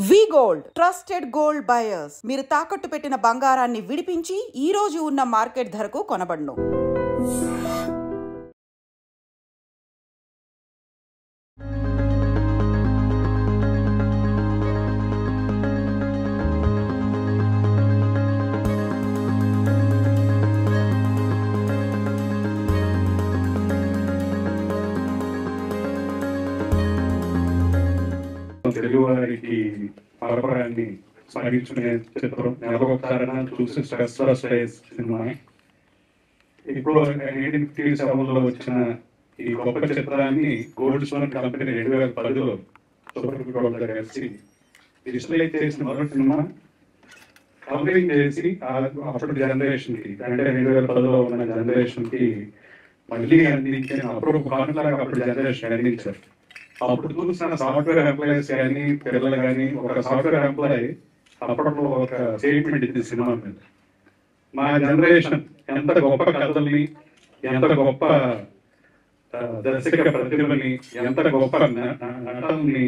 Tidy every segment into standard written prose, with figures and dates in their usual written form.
వి gold trusted gold buyers. మీరు తాకట్టు పెట్టిన బంగారాన్ని విడిపించి ఈ రోజు ఉన్న మార్కెట్ ధరకు కొనబడును. తెలుగు వారికి పరపరాన్ని స్మరించుకునే చిత్రం. నెలకొకసారి చూసి స్ట్రెస్ సినిమా. ఇప్పుడు 1957లో వచ్చిన ఈ గొప్ప చిత్రాన్ని గోల్డ్ స్టోన్ కంపెనీ 2010లో సుప్రీంకోర్టు దగ్గర కలిసి డిజిటలైజ్ చేసిన మరో సినిమా కవరింగ్ చేసి అప్పటి జనరేషన్ కి, అంటే 2010లో ఉన్న జనరేషన్ కి మళ్ళీ అందించిన అప్పుడు కానులాగా అప్పుడు జనరేషన్ అందించారు. అప్పుడు చూసిన సాఫ్ట్వేర్ ఎంప్లాయీస్ కానీ పిల్లలు కానీ, ఒక సాఫ్ట్వేర్ ఎంప్లాయీ అప్పట్లో ఒక స్టేట్మెంట్ ఇచ్చింది సినిమా మీద. మా జనరేషన్ ఎంత గొప్ప కథల్ని, ఎంత గొప్ప దర్శక ప్రతిభని, ఎంత గొప్ప నటనని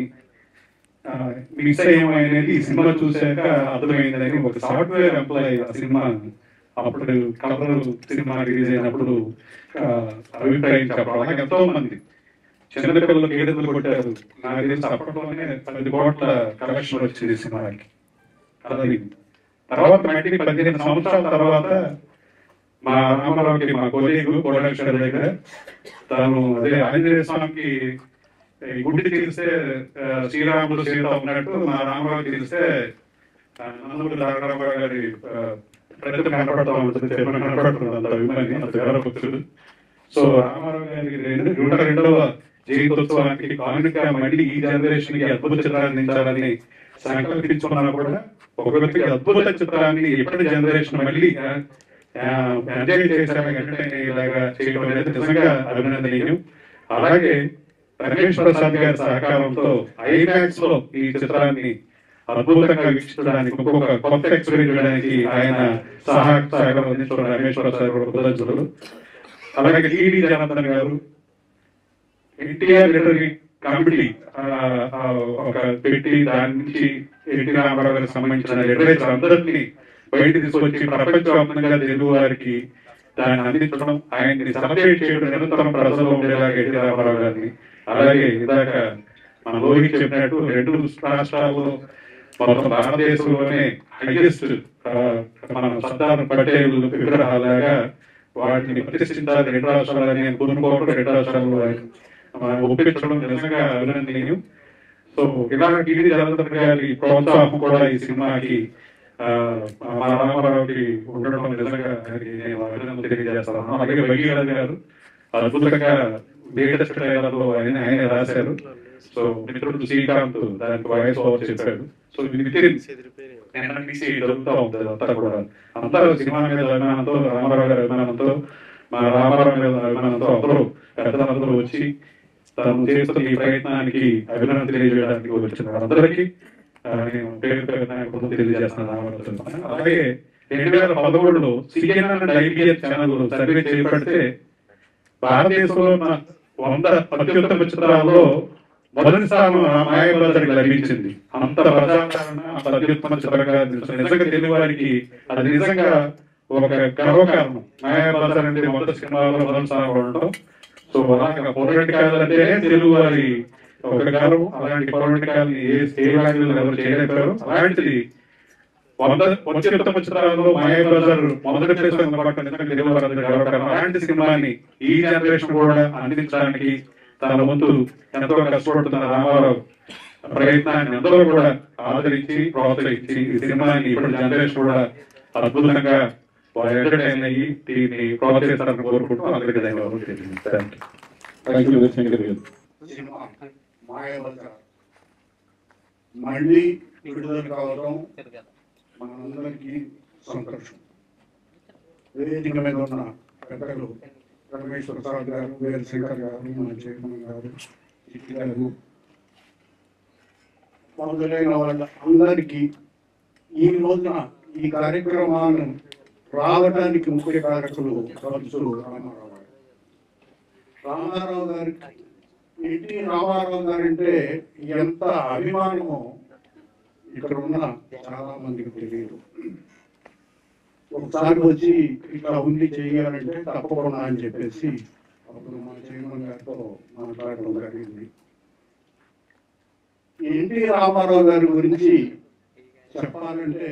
మిక్స్ అయ్యేమనేది ఈ సినిమా చూశాక అర్థమైందని ఒక సాఫ్ట్వేర్ ఎంప్లాయీ ఆ సినిమా అప్పుడు కలర్ సినిమా రిలీజ్ అయినప్పుడు అభిప్రాయించారు. అలాగే ఎంతో మంది చిన్నపిల్లలకు ఏడుపులు కొట్టారు. నాకు తెలిసి అప్పట్లోనే 10 కోట్ల కలెక్షన్ వచ్చింది సినిమాకి. అది తర్వాత 15 సంవత్సరాల తర్వాత మా రామారావుకి, మా కొలీగు కోడేశ్వర దగ్గర, తను అదే ఆంజనేయ స్వామికి గుడ్డి తెలిస్తే శ్రీరాముడు సీత ఉన్నట్టు మా రామారావు తెలిస్తే నందమూరి రామారావు గారి ప్రతి కనపడతా ఉంటుంది, కనపడుతుంది. అంత అభిమాని, అంత గౌరవ భక్తుడు. సో రామారావు గారికి 102వ జయంతోత్సవానికి కానుక మళ్ళీ ఈ జనరేషన్ కి అద్భుత చిత్రాన్ని అందించాలని సంకల్పించుకున్నా కూడా ఒక వ్యక్తికి అద్భుత చిత్రాన్ని ఎప్పటి జనరేషన్ మళ్ళీ ఎంజాయ్ చేశారు, ఎంటర్టైన్ అయ్యేలాగా చేయడం అనేది నిజంగా అభినందనీయం. అలాగే రమేష్ ప్రసాద్ గారి సహకారంతో ఐమాక్స్ లో ఈ చిత్రాన్ని అద్భుతంగా వీక్షించడానికి, ఇంకొక కొత్త ఎక్స్పీరియన్స్ చేయడానికి ఆయన సహకారం అందించడం రమేష్ ప్రసాద్ కృతజ్ఞతలు. అలాగే టీడీ జనార్దన్ గారు, ఎన్టీఆర్ లిటరీ కమిటీ ఒక పెట్టి దాని నుంచి ఎన్టీ రామారావు గారికి సంబంధించిన లిటరేచర్ అందరినీ బయట తీసుకొచ్చి ప్రపంచవ్యాప్తంగా తెలుగు వారికి దాన్ని అందించడం, ఆయన్ని సెలబ్రేట్ చేయడం నిరంతరం ప్రజల్లో ఉండేలాగా ఎన్టీ రామారావు గారిని. అలాగే ఇందాక మన లోహిత్ చెప్పినట్టు 2 రాష్ట్రాల్లో మొత్తం భారతదేశంలోనే హైయెస్ట్ మన సర్దార్ పటేల్ విగ్రహాలుగా వాటిని ప్రతిష్ఠించాలి 2 రాష్ట్రాలని కోరుకోవడం, 2 రాష్ట్రాల్లో ఒప్పించడం నిజంగా అభినందనీయం. సో ఇలా టీడీ జనార్దన్ గారి ప్రోత్సాహం కూడా ఈ సినిమాకి మా రామారావుకి ఉండడం నిజంగా నేను అభినందన తెలియజేస్తాను. అలాగే భగీరథ గారు అద్భుతంగా లేటెస్ట్ ట్రైలర్లో ఆయన రాశారు. సో మిత్రుడు శ్రీకాంత్ దానికి వాయిస్ ఓవర్ చెప్పాడు. సో జరుగుతూ ఉంటుంది అంతా కూడా. అందరూ సినిమా మీద అభిమానంతో, రామారావు గారి అభిమానంతో, మా రామారావు మీద అభిమానంతో అందరూ పెద్దలందరూ వచ్చి తను చేస్తున్న ఈ ప్రయత్నానికి అభినందన తెలియజేయడానికి వచ్చిన అందరికీ నేను పేరు పేరు తెలియజేస్తున్నాను. అలాగే 2013లో CNN and IBN channel survey చేపడితే భారతదేశంలో 100 అత్యుత్తమ చిత్రాల్లో మొదటి స్థానం మాయాబజార్కి లభించింది. అంత ప్రజాదరణ, అంత అత్యుత్తమ చిత్రంగా నిజంగా తెలుగు వారికి అది నిజంగా ఒక గర్వకారణం. మాయాబజార్ అంటే మొదటి సినిమాలో మొదటి స్థానంలో ఉండడం. సో అలాగే పౌరాణికాలు అంటే తెలుగు వారి ఒక గర్వం. అలాంటి పౌరాణికాలని ఏ లాంగ్వేజ్ ఎవరు చేయలేకపోయారు. అలాంటిది 100 అత్యుత్తమ చిత్రాల్లో మాయాబజార్ మొదటి ప్లేస్ లో నిలబడటం తెలుగు వారి గర్వకారణం. అలాంటి సినిమాని ఈ జనరేషన్ కూడా అందించడానికి తన వంతు ఎంతో కష్టపడుతున్న రామారావు ప్రయత్నాన్ని అందరూ కూడా ఆదరించి ప్రోత్సహించి ఈ సినిమాని ఇప్పుడు జనరేషన్ కూడా అద్భుతంగా ఎంటర్టైన్ అయ్యి దీన్ని ప్రోత్సహిస్తారని కోరుకుంటూ అందరికీ ధన్యవాదాలు తెలియజేస్తాను. మళ్ళీ విడుదల కావడం మనందరికీ సంతోషం. వేదిక మీద ఉన్న పెద్దలు రమేష్ ప్రసాద్ గారు, వేరు శంకర్ గారు, మన చైర్మన్ గారు, చిట్టి గారు మొదలైన వాళ్ళ అందరికీ ఈ రోజున ఈ కార్యక్రమాన్ని రావడానికి ముఖ్య కారకులు రామారావు గారు. రామారావు గారికి ఎన్టీ రామారావు గారంటే ఎంత అభిమానమో ఇక్కడ ఉన్న చాలా మందికి తెలియదు. ఒకసారి వచ్చి ఇట్లా ఉండి చేయాలంటే తప్పకుండా అని చెప్పేసి అప్పుడు మా చైర్మన్ గారితో మాట్లాడడం జరిగింది. ఎన్టీ రామారావు గారి గురించి చెప్పాలంటే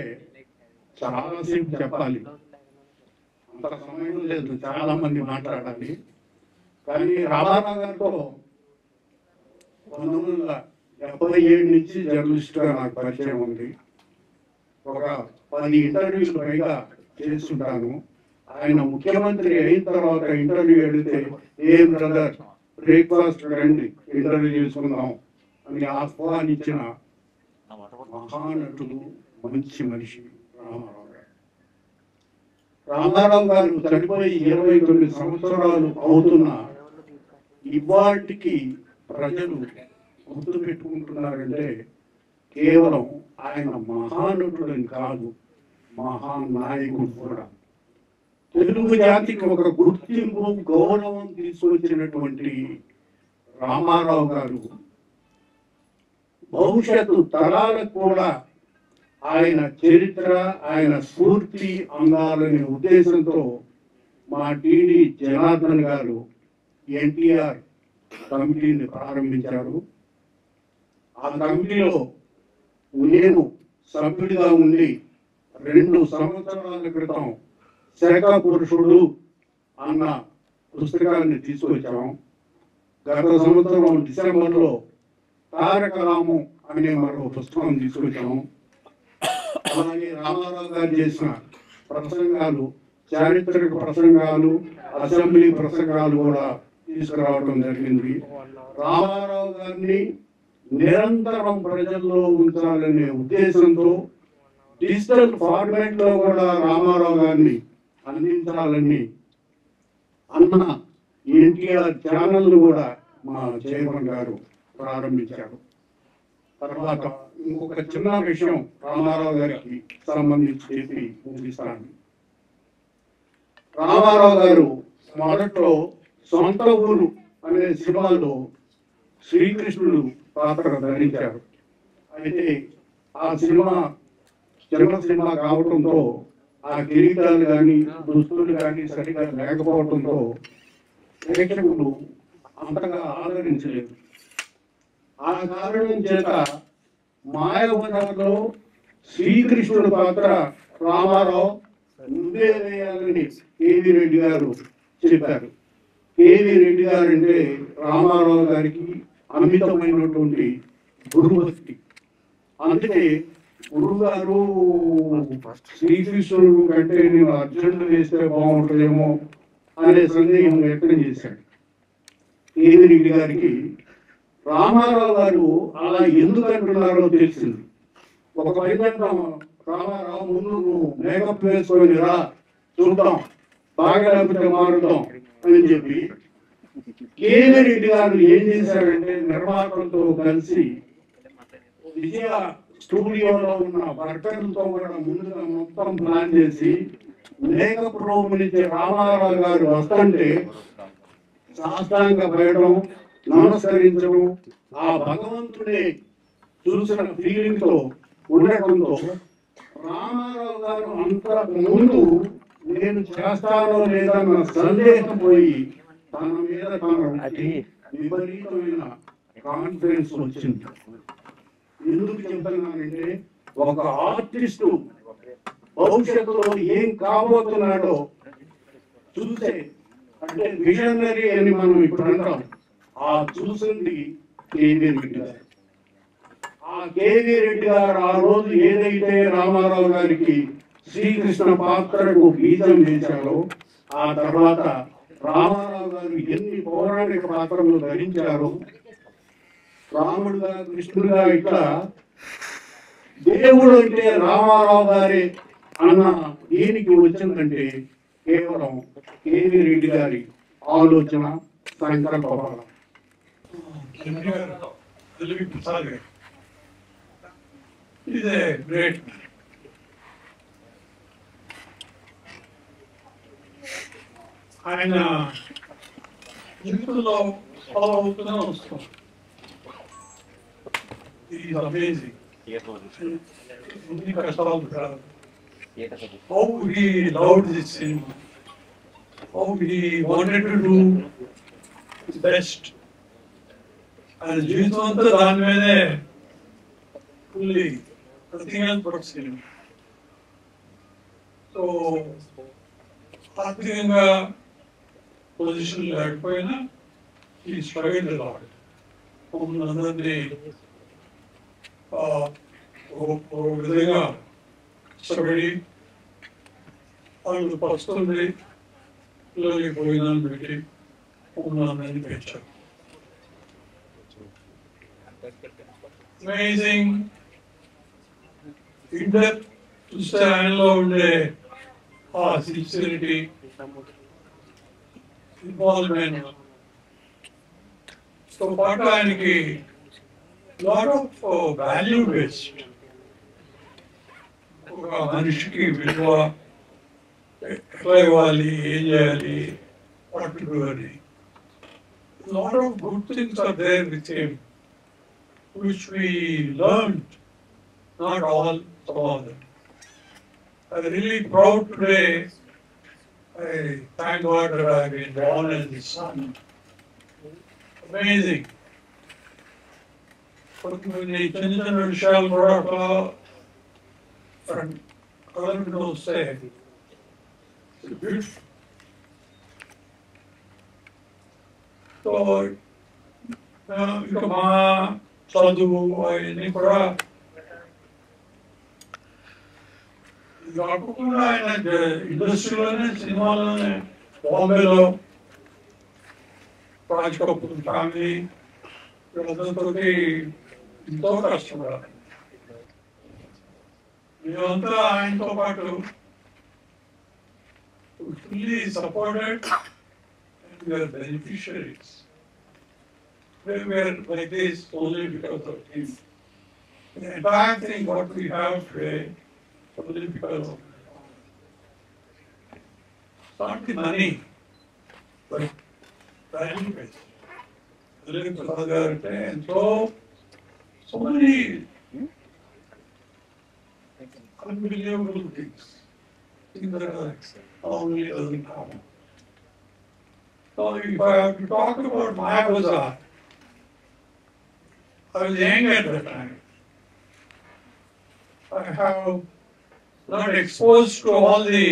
చాలాసేపు చెప్పాలి, అంత సమయం లేదు, చాలా మంది మాట్లాడాలి. కానీ రామారావు గారితో 1977 నుంచి జర్నలిస్ట్గా నాకు పరిచయం ఉంది. ఒక 10 ఇంటర్వ్యూలు పైగా చేస్తుంటాను. ఆయన ముఖ్యమంత్రి అయిన తర్వాత ఇంటర్వ్యూ అడిగితే ఏం బ్రదర్ బ్రేక్ఫాస్ట్ రండి ఇంటర్వ్యూ చేసుకుందాం అని ఆహ్వానించిన మహానటుడు, మంచి మనిషి రామారావు గారు. రామారావు గారు చనిపోయి 29 సంవత్సరాలు అవుతున్నా ఇవాటికి ప్రజలు గుర్తు పెట్టుకుంటున్నారంటే కేవలం ఆయన మహానటుడని కాదు, మహానాయకుడు కూడా. తెలుగు జాతికి ఒక గుర్తింపు, గౌరవం తీసుకొచ్చినటువంటి రామారావు గారు భవిష్యత్తు తరాలకు కూడా ఆయన చరిత్ర, ఆయన స్ఫూర్తి అందాలనే ఉద్దేశంతో మా టీడీ జనార్దన్ గారు ఎన్టీఆర్ కమిటీని ప్రారంభించారు. ఆ కమిటీలో నేను సభ్యుడిగా ఉండి 2 సంవత్సరాల క్రితం శాఖ పురుషుడు అన్న పుస్తకాన్ని తీసుకొచ్చాం. గత సంవత్సరం డిసెంబర్లో తారక రాము అనే మరో పుస్తకం తీసుకొచ్చాము. అలాగే రామారావు గారు చేసిన ప్రసంగాలు, చారిత్రక ప్రసంగాలు, అసెంబ్లీ ప్రసంగాలు కూడా తీసుకురావడం జరిగింది. రామారావు గారిని నిరంతరం ప్రజల్లో ఉంచాలనే ఉద్దేశంతో డిజిటల్ ఫార్మాట్ లో కూడా రామారావు గారిని అందించాలని అన్న ఎన్టీఆర్ ఛానల్ కూడా మా చైర్మన్ గారు ప్రారంభించారు. తర్వాత ఇంకొక చిన్న విషయం రామారావు గారికి సంబంధించి చెప్పి ముగిస్తాను. రామారావు గారు మొదట్లో సొంత ఊరు అనే సినిమాలో శ్రీకృష్ణుడు పాత్ర ధరించారు. అయితే ఆ సినిమా చిన్న సినిమా కావడంతో ఆ కిరీటాలు కానీ దుస్తులు కానీ సరిగా లేకపోవడంతో ప్రేక్షకులు అంతగా ఆదరించలేదు. ఆ కారణం చేత మాయాబజార్లో శ్రీకృష్ణుడి పాత్ర రామారావు నువ్వే వేయాలని కేవీ రెడ్డి గారు చెప్పారు. కేవీ రెడ్డి గారు అంటే రామారావు గారికి అమితమైనటువంటి గురుభక్తి. అందుకే గురుగారు శ్రీకృష్ణుడు కంటే నేను అర్జునుడు వేస్తే బాగుంటుందేమో అనే సందేహం వ్యక్తం చేశాడు. కేవీ రెడ్డి గారికి రామారావు గారు అలా ఎందుకు అంటున్నారో తెలిసింది. ఒక పైదంతం రామారావు ముందు నువ్వు మేకప్ వేసుకొని రా చూద్దాం, బాగా లేకపోతే మారుతాం అని చెప్పి కేవీ రెడ్డి గారు ఏం చేశారంటే నిర్మాతలతో కలిసి విజయ స్టూడియోలో ఉన్న వర్కర్లతో కూడా ముందుగా మొత్తం ప్లాన్ చేసి మేకప్ రూమ్ నుంచి రామారావు గారు వస్తుంటే సాష్టాంగ పడడం, నమస్కరించడం, ఆ భగవంతుడే చూసిన ఫీలింగ్ తో ఉండటంతో రామారావు గారు అంతకు ముందు నేను చేస్తానో లేదన్న సందేహం పోయి తన మీద తనకి విపరీతమైన కాన్ఫిడెన్స్ వచ్చింది. ఎందుకు చెప్తున్నానంటే ఒక ఆర్టిస్టు భవిష్యత్తులో ఏం కాబోతున్నాడో చూసే, అంటే విజనరీ అని మనం ఇప్పుడు అంటాం, ఆ చూసింది కేవీ రెడ్డి గారు. ఆ కేవీ రెడ్డి గారు ఆ రోజు ఏదైతే రామారావు గారికి శ్రీకృష్ణ పాత్రకు బీజం వేశారో ఆ తర్వాత రామారావు గారు ఎన్ని పౌరాణిక పాత్రలు ధరించారో, రాముడుగా కృష్ణుడుగా ఇట్లా దేవుడు అంటే రామారావు గారే అన్న దీనికి వచ్చిందంటే కేవలం కేవీ రెడ్డి గారి ఆలోచన, సంకల్ప బలం. ఆయన జీవితంలో ఫాలో అవుతూనే వస్తాం. Is amazing. ఎన్ని కష్టాలు పడ్డారు. How he loved this cinema. How he wanted to do his best. ఆయన జీవితం అంతా దాని మీదే fully nothing else but cinema. So ఆర్థికంగా పొజిషన్ లేకపోయినా ఈ స్ట్రగల్ లాడ్ మమ్మల్ని అందరినీ ఒక విధంగా కష్టపడి వాళ్ళు పస్తుంది పిల్లలకి భోజనాలు పెట్టి మమ్మల్ని అందరినీ పెంచారు. Amazing, in-depth చూస్తే ఆయనలో ఉండే ఆ సిన్సిరిటీ, ఇన్వాల్వ్మెంట్ తో పాటు ఆయనకి లాట్ ఆఫ్ వాల్యూ బేస్డ్ ఒక మనిషికి విలువ ఎట్లా ఇవ్వాలి, ఏం చేయాలి, వాట్ టు డు అని lot of good things are there with him which we learned, not all, some of them. I'm really proud today. I thank God that I've been born as his son. Amazing. కొన్ని చిన్న చిన్న విషయాలు కూడా అట్లా కదలికలు వస్తాయి. So ఇక మా చదువు అవన్నీ కూడా కాకుండా ఆయన ఇండస్ట్రీలోనే సినిమాలోనే బాంబేలో రాజ్ కపూర్ ఫ్యామిలీ వీళ్ళందరితో ఎంతో కష్టపడాలి. మేమంతా ఆయనతో పాటు fully supported and we are beneficiaries. We were like this only because of him. The entire thing what we have today, only because of him. Not the money, but value based. And so many unbelievable things that are only doesn't happen. So if I have to talk about Mayabazaar, I was young at that time. I have not exposed to all the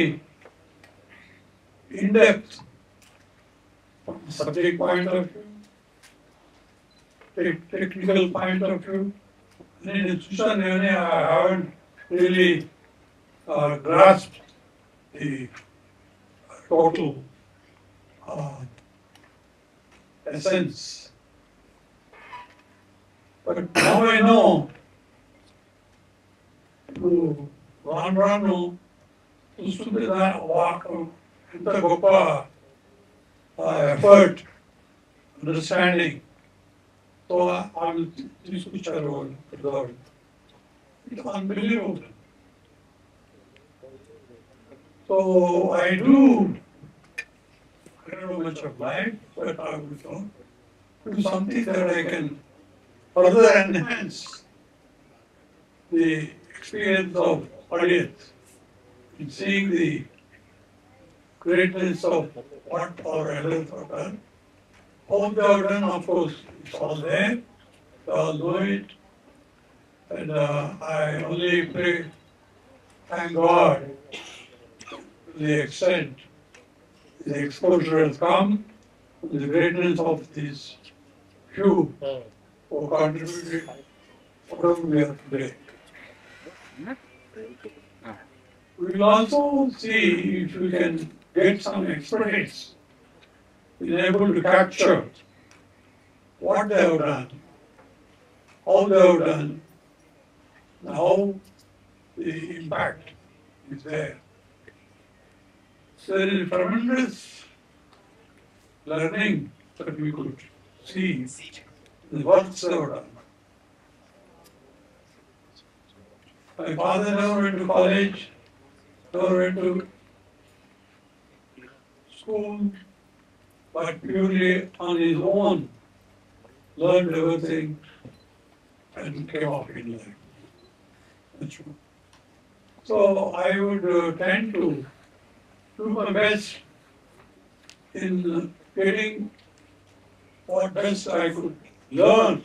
in-depth subject point of view, technical point of view. And in institution, I haven't really grasped the total essence. But now I know to Ranu చూస్తుంటే ఇంత గొప్ప effort understanding తో వాళ్ళు తీసుకొచ్చారు వాళ్ళు పెద్దవాళ్ళు. It's unbelievable. So I don't know much of life, but I will do something that I can further enhance the experience of audience in seeing the greatness of what our elders have done. How they have done, of course, it's all there. They all know it. And I only pray, thank God, to the extent the exposure has come, the greatness of these few who contributed whatever we are today. We will also see if we can get some expertise, be able to capture what they have done, how they have done, and how the impact is there. So there is tremendous learning that we could see the works they have done. My father never went to college, never went to school, but purely on his own learned everything and came up in life. much more. So I would tend to do my best in getting what best I could learn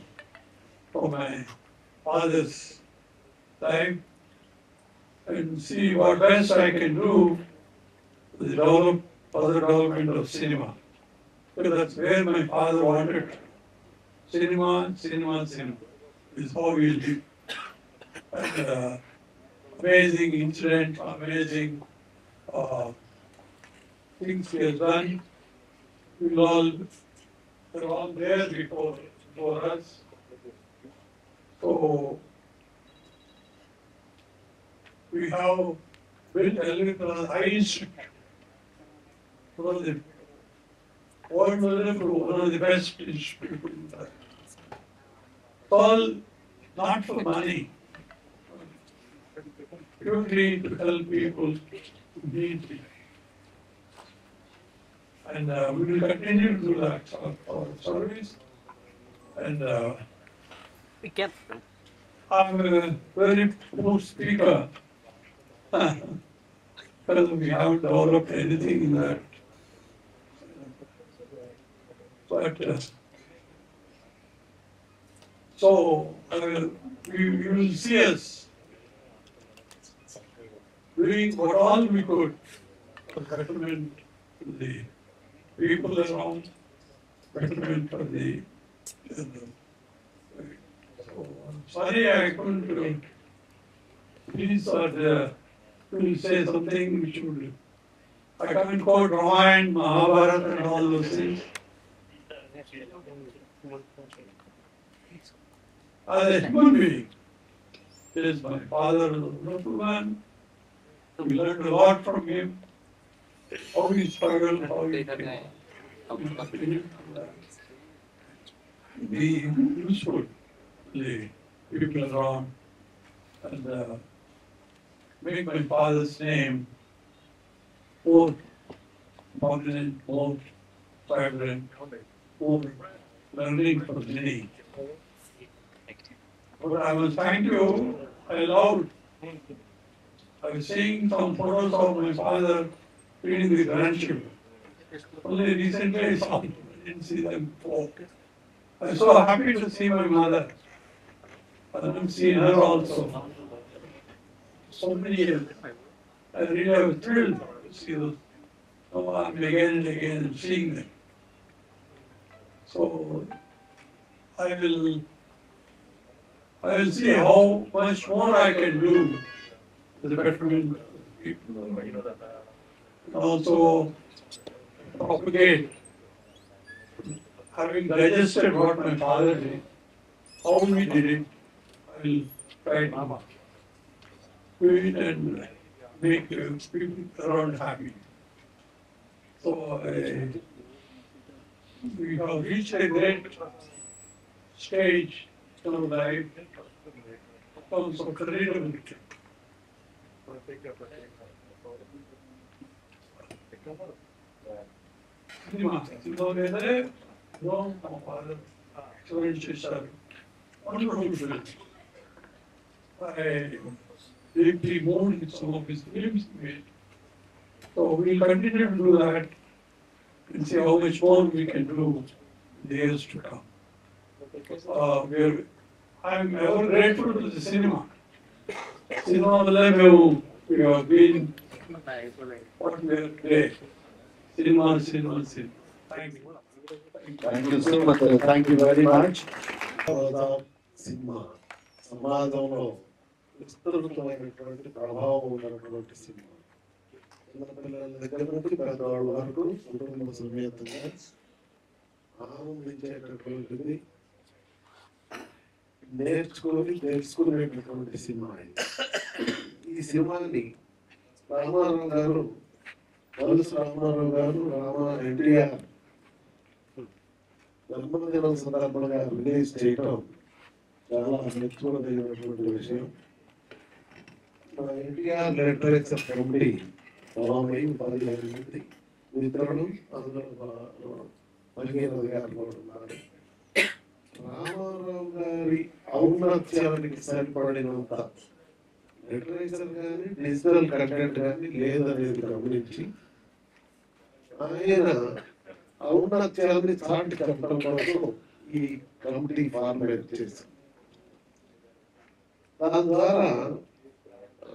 from my father's life and see what best I can do for the development of cinema. Because that's where my father wanted cinema, cinema, cinema. Is how we live. And amazing incidents, amazing uh, things he has done. They're all there before us. So we have built a high institute. One of the one of the best institutes. It's all not for money, purely to help people who need it. And we will continue to do that our service. And I'm a very poor speaker because we haven't developed anything in that. But so you will see us doing what all we could for betterment for the people around, betterment for the. So I'm sorry I couldn't. Please will say something which would. I can't quote Ramayana, Mahabharata, and all those things. As a human being, is my father was a wonderful man. We learned a lot from him. How he struggled, how he came out, how he continued to be useful to the people around and make my father's name more prominent, more vibrant, more learning for many. But I was trying to allow. I was seeing some photos of my father feeding the grandchildren. Only recently I saw them, I didn't see them before. I was so happy to see my mother. I haven't seen her also. So many years. I really was thrilled to see those. Oh, I'm again and again and seeing them. So I will see how much more I can do for the betterment of people. And also propagate, having digested what my father did, how we did it, I will try to do it and make people around happy. So we have reached a great stage in our life in terms of credibility. Cinema మీదనే మా father experiment చేశారు. Wonderful film. I deeply moved in some of his films he made. So we'll continue to do that and see how much more we can do in the years to come. I'm ever grateful to the cinema. Cinema we have been what we are today. Cinema. Thank you. Thank you so much. Thank you very much. Cinema సమాజంలో విస్తృతమైనటువంటి ప్రభావం ఉన్నటువంటి cinema. చిన్నపిల్లల దగ్గర నుంచి పెద్దవాళ్ళ వరకు కుటుంబ సమేతంగా ఆనందించేటటువంటిది, నేర్చుకునేటటువంటి సినిమా ఇది. ఈ సినిమాని రామారావు గారు, వలస రామారావు గారు, ఎన్టీఆర్ జన్మదినం సందర్భంగా రిలీజ్ చేయటం చాలా మెచ్చుకోదగినటువంటి విషయం. మన ఎన్టీఆర్ లిటరేచర్ కమిటీ 15 మంది మిత్రులు, అందులో భగీరథ గారు కూడా ఉన్నారు. రామారావు గారి ఔన్నత్యానికి సరిపడినంత లిటరేచర్ కానీ డిజిటల్ కంటెంట్ కానీ లేదనేది గమనించి ఆయన ఔన్నత్యాన్ని చాటి చెప్పడం కోసం ఈ కమిటీ ఫార్మేట్ చేశాం. దాని ద్వారా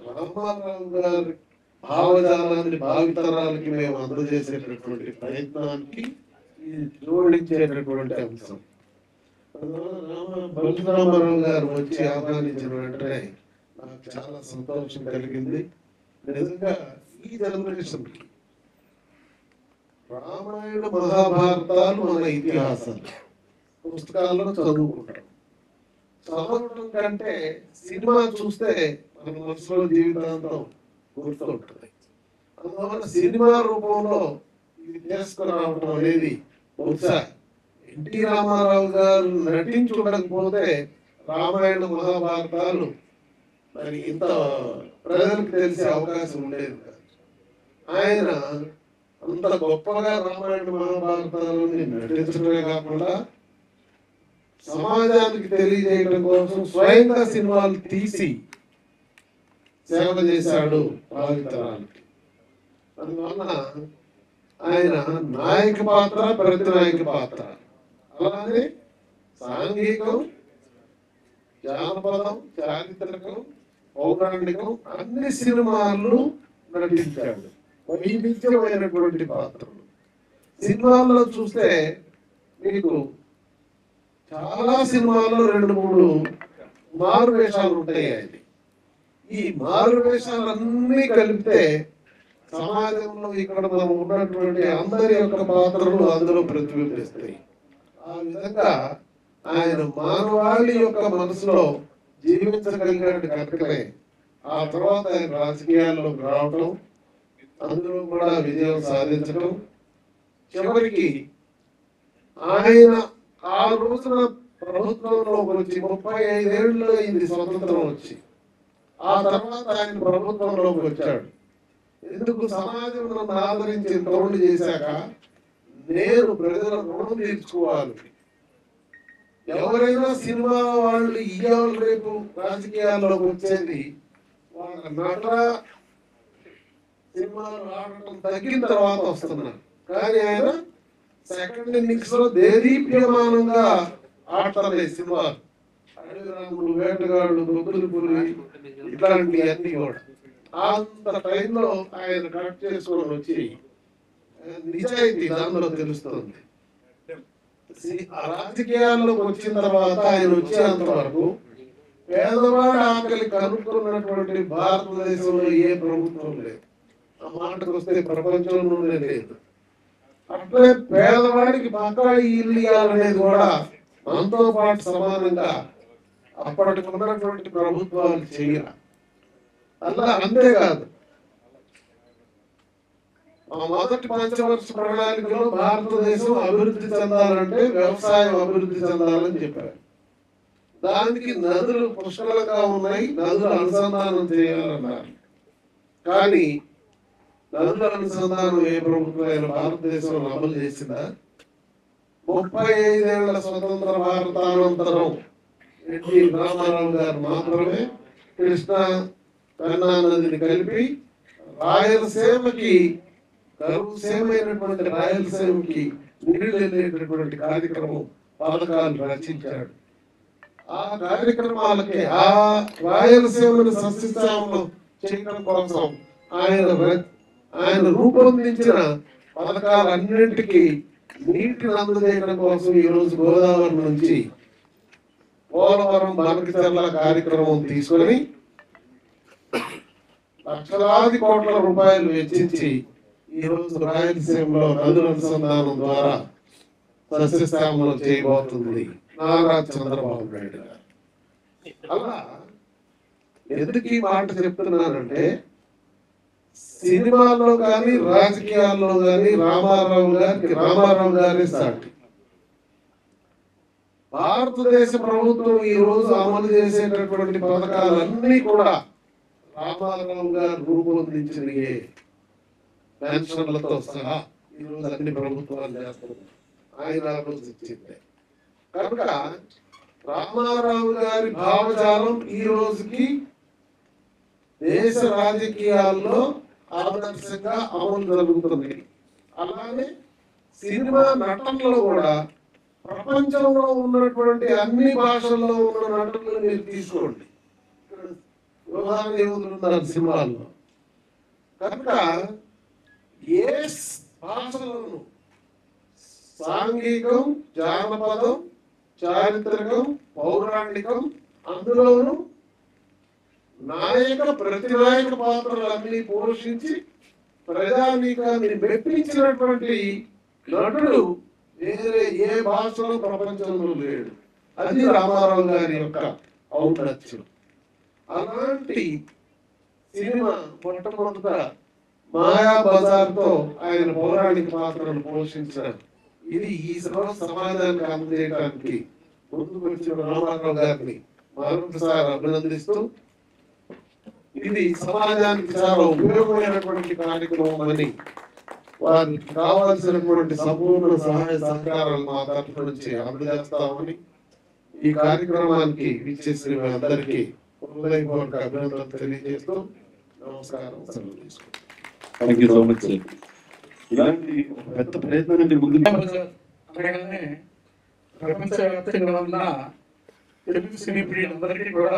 రామారావు గారి భావజాలాన్ని భావితరాలకి మేము అందజేసేటటువంటి ప్రయత్నానికి ఇది జోడించేటటువంటి అంశం. రామారావు గారు వచ్చి ఆహ్వానించిన వెంటనే నాకు చాలా సంతోషం కలిగింది. నిజంగా ఈ జనరేషన్ రామాయణ మహాభారతాలు మన ఇతిహాసాలు పుస్తకాల్లో చదువుకుంటాం. చదవడం కంటే సినిమా చూస్తే మన మనసులో జీవితాంతం గుర్తుంటుంది. అందువల్ల సినిమా రూపంలో ఇది తీసుకురావడం అనేది బహుశా ఎన్టీ రామారావు గారు నటించి ఉండకపోతే రామాయణ మహాభారతాలు మరి ఇంత ప్రజలకు తెలిసే అవకాశం ఉండేది కాదు. ఆయన అంత గొప్పగా రామాయణ మహాభారతాలని నటించడమే కాకుండా సమాజానికి తెలియజేయడం కోసం స్వయంగా సినిమాలు తీసి సేవ చేశాడు భావితరానికి. అందువల్ల ఆయన నాయక పాత్ర, ప్రతినాయక పాత్ర, అలానే సాంఘికం, జానపదం, చారిత్రకం, పౌరాణికం అన్ని సినిమాల్లో నటించాడు. వైవిధ్యమైనటువంటి పాత్రలు సినిమాల్లో చూస్తే మీకు చాలా సినిమాల్లో 2-3 మారు వేషాలు ఉంటాయి. ఆయన ఈ మారు వేషాలన్నీ కలిపితే సమాజంలో ఇక్కడ మనం ఉన్నటువంటి అందరి యొక్క పాత్రలు అందులో ప్రతిబింబిస్తాయి. ఆ విధంగా ఆయన మానవాళి యొక్క మనసులో జీవించగలిగాడు కనుకనే ఆ తర్వాత ఆయన రాజకీయాల్లోకి రావటం, అందులో కూడా విజయం సాధించడం, చివరికి ఆయన ఆ రోజున ప్రభుత్వంలోకి వచ్చి 35 ఏళ్ళు అయింది స్వతంత్రం వచ్చి. ఆ తర్వాత ఆయన ప్రభుత్వంలోకి వచ్చాడు. ఎందుకు? సమాజం నన్ను ఆదరించి తోడు చేశాక నేను ప్రజల రుణం తీర్చుకోవాలి. ఎవరైనా సినిమా వాళ్ళు ఇవాళ రేపు రాజకీయాల్లోకి వచ్చేది వాళ్ళ నట సినిమాలు ఆడటం తగ్గిన తర్వాత వస్తున్నారు. కానీ ఆయన సెకండ్ ఇన్నింగ్స్ లో దేదీప్యమానంగా ఆడతారు సినిమాలు. అడవి రాముడు, వేటగాడు, బొగ్గులు పులి ఇట్లాంటివన్నీ కూడా అంత టైంలో ఆయన కట్ చేసుకొని వచ్చి నిజాయితీ దానిలో తెలుస్తుంది. రాజకీయాల్లోకి వచ్చిన తర్వాత ఆయన వచ్చేంత వరకు పేదవాడు ఆకలి కనుక్కున్నటువంటి భారతదేశంలో ఏ ప్రభుత్వం లేదు. ఆ మాటకు వస్తే ప్రపంచంలోనే లేదు. అట్లే పేదవాడికి పక్కా ఇల్లు ఇవ్వాలనేది కూడా మనతో పాటు సమానంగా అప్పటికి ఉన్నటువంటి ప్రభుత్వాలు చేయాలి. అలా అంతేకాదు, మొదటి పంచవర్ష ప్రణాళికలో భారతదేశం అభివృద్ధి చెందాలంటే వ్యవసాయం అభివృద్ధి చెందాలని చెప్పారు. దానికి నదులు పుష్కలంగా ఉన్నాయి, నదులు అనుసంధానం చేయాలన్నారు. కానీ నదుల అనుసంధానం ఏ ప్రభుత్వం భారతదేశంలో అమలు చేసిందా? 35 ఏళ్ల స్వతంత్ర భారతానంతరం ఎన్టీ రామారావు గారు మాత్రమే కృష్ణా పెన్నా నదిని కలిపి రాయలసీమకి, కరువుసీమైనటువంటి రాయలసీమకి నీళ్లు వెళ్ళేటటువంటి కార్యక్రమం, పథకాలు రచించాడు. ఆ కార్యక్రమాలకి ఆ రాయలసీమను సస్యశ్యామలం చేయడం కోసం ఆయన రూపొందించిన పథకాలన్నింటికి నీటిని అందజేయడం కోసం ఈ రోజు గోదావరి నుంచి పోలవరం బనకచెర్ల కార్యక్రమం తీసుకొని లక్షలాది కోట్ల రూపాయలు వెచ్చించి ఈ రోజు రాయలసీమలో నదుల అనుసంధానం ద్వారా సస్యశ్యామలం చేయబోతుంది నారా చంద్రబాబు నాయుడు గారు. అలా ఎందుకు ఈ మాట చెప్తున్నానంటే, సినిమాల్లో కానీ రాజకీయాల్లో కానీ రామారావు గారి సాటి. భారతదేశ ప్రభుత్వం ఈ రోజు అమలు చేసేటటువంటి పథకాలన్నీ కూడా రామారావు గారు రూపొందించినయే. పెన్షన్లతో సహా ఈ రోజు అన్ని ప్రభుత్వాలు చేస్తున్నారు, ఆయన ఆలోచించింది. కనుక రామారావు గారి భావజాలం ఈ రోజుకి దేశ రాజకీయాల్లో ఆదర్శంగా అమలు జరుగుతుంది. అలానే సినిమా నటనలో కూడా ప్రపంచంలో ఉన్నటువంటి అన్ని భాషల్లో ఉన్న నటులను మీరు తీసుకోండి. ఉదాహరణ ఉన్నారు సినిమాల్లో. కనుక ఏ భాషలోను సాంఘికం, జానపదం, చారిత్రకం, పౌరాణికం, అందులోను ప్రతినాయక పాత్రలన్నీ పోషించి ప్రజానీకాన్ని మెప్పించినటువంటి నటుడు వేరే ఏ భాషలో ప్రపంచంలో లేడు. అది రామారావు గారి యొక్క ఔన్నత్యం. అలాంటి సినిమా మొట్టమొదట మాయాబజార్తో ఆయన పౌరాణిక పాత్రను పోషించారు. ఇది ఈ సమాజానికి అందజేయడానికి ముందుకు వచ్చిన రామారావు గారిని మరొకసారి అభినందిస్తూ, ఇది సమాజానికి చాలా ఉపయోగమైనటువంటి కార్యక్రమం అని వారికి కావాల్సినటువంటి సంపూర్ణ సహాయ సహకారాలు మా తరఫు నుంచి అందజేస్తామని ఈ కార్యక్రమానికి విచ్చేసిన మీ అందరికీ హృదయపూర్వక అభినందనలు తెలియజేస్తూ నమస్కారం, సెలవు తీసుకుంటాం. Thank you so much sir. ఇలాంటి పెద్ద ప్రయత్నాన్ని ముందు అనగానే ప్రపంచవ్యాప్తంగా ఉన్న తెలుగు సినీ ప్రియులందరికీ కూడా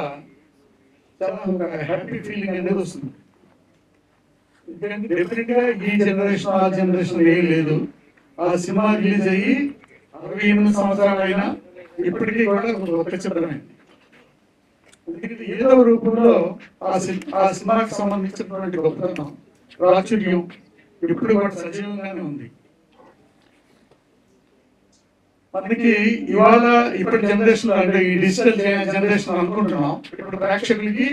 చాలా ఒక హ్యాపీ ఫీలింగ్ అనేది వస్తుంది. ఎందుకంటే డెఫినెట్ గా ఈ జనరేషన్ ఆ జనరేషన్ ఏం లేదు. ఆ సినిమా రిలీజ్ అయ్యి 68 సంవత్సరాలు అయినా ఇప్పటికీ కూడా ఒక చిత్రమైంది. ఎందుకంటే ఏదో రూపంలో ఆ సినిమాకి సంబంధించినటువంటి గొప్పతనం, ప్రాచుర్యం ఇప్పుడు కూడా సజీవంగానే ఉంది. మనకి ఇవాళ ఇప్పటి జనరేషన్ అంటే ఈ డిజిటల్ జనరేషన్ అనుకుంటున్నాం. ఇప్పుడు ప్రేక్షకులకి